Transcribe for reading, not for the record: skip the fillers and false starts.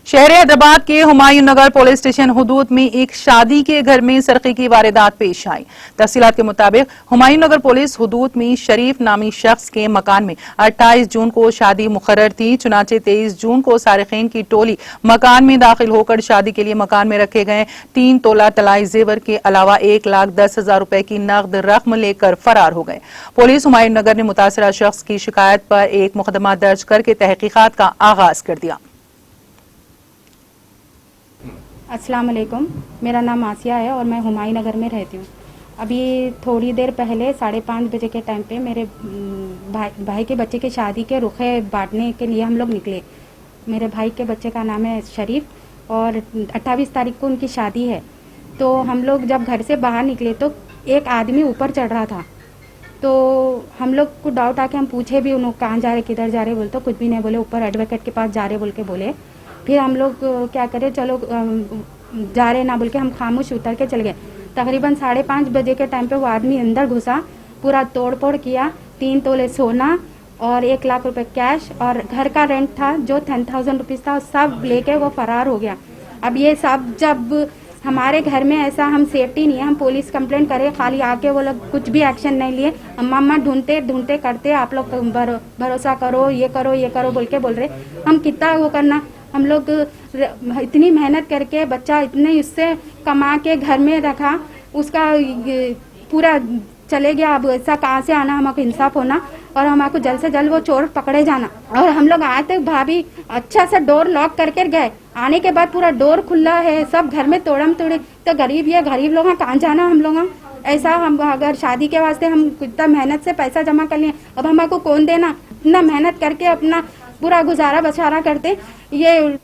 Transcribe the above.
शहर हैदराबाद के हुमायूं नगर police station हुदूद में एक शादी के घर में सरके की वारदात पेश आई। तफसीलात के मुताबिक हुमायूं नगर पुलिस हुदूद में शरीफ नामी शख्स के मकान में 28 जून को शादी मुकर्रर थी। चुनाचे 23 जून को सारिकीन की टोली मकान में दाखिल होकर शादी के लिए मकान में रखे गए 3 तोला तलाई जेवर के अलावा 1,10,000 रुपए की नकद रकम लेकर फरार हो गए। पुलिस हुमायूं नगर ने मुतासरा शख्स की शिकायत पर एक मुकदमा दर्ज करके तहकीकात का आगाज कर दिया। अस्सलाम वालेकुम, मेरा नाम आसिया है और मैं हुमायूं नगर में रहती हूँ। अभी थोड़ी देर पहले 5:30 बजे के टाइम पे मेरे भाई के बच्चे की शादी के रुखे बांटने के लिए हम लोग निकले। मेरे भाई के बच्चे का नाम है शरीफ और 28 तारीख को उनकी शादी है। तो हम लोग जब घर से बाहर निकले तो एक आदमी ऊपर चढ़ रहा था। तो हम लोग को डाउट आके हम पूछे भी उन्होंने कहाँ जा रहे, किधर जा रहे, बोले तो कुछ भी नहीं बोले, ऊपर एडवोकेट के पास जा रहे बोल के बोले। फिर हम लोग क्या करें, चलो जा रहे ना बोल के हम खामोश उतर के चल गए। तकरीबन 5:30 बजे के टाइम पे वो आदमी अंदर घुसा, पूरा तोड़ फोड़ किया, 3 तोले सोना और 1 लाख रुपए कैश और घर का रेंट था जो 10,000 रुपीज़ था, सब लेके वो फरार हो गया। अब ये सब जब हमारे घर में ऐसा हम सेफ्टी नहीं है, हम पुलिस कंप्लेंट करें, खाली आके वो लोग कुछ भी एक्शन नहीं लिए। अम्मा ढूंढते ढूंढते करते, आप लोग भरोसा करो, ये करो बोल के बोल रहे। हम कितना वो करना, हम लोग इतनी मेहनत करके बच्चा इतने उससे कमा के घर में रखा, उसका पूरा चले गया। अब ऐसा कहाँ से आना, हमको इंसाफ होना और हमको जल्द से जल्द वो चोर पकड़े जाना। और हम लोग आए थे, भाभी अच्छा सा डोर लॉक करके गए। आने के बाद पूरा डोर खुला है, सब घर में तोड़म तोड़े। तो गरीब लोग कहाँ जाना हम लोग। ऐसा हम अगर शादी के वास्ते हम इतना मेहनत से पैसा जमा कर लिए, अब हमको कौन देना। इतना मेहनत करके अपना पूरा गुजारा बसारा करते, ये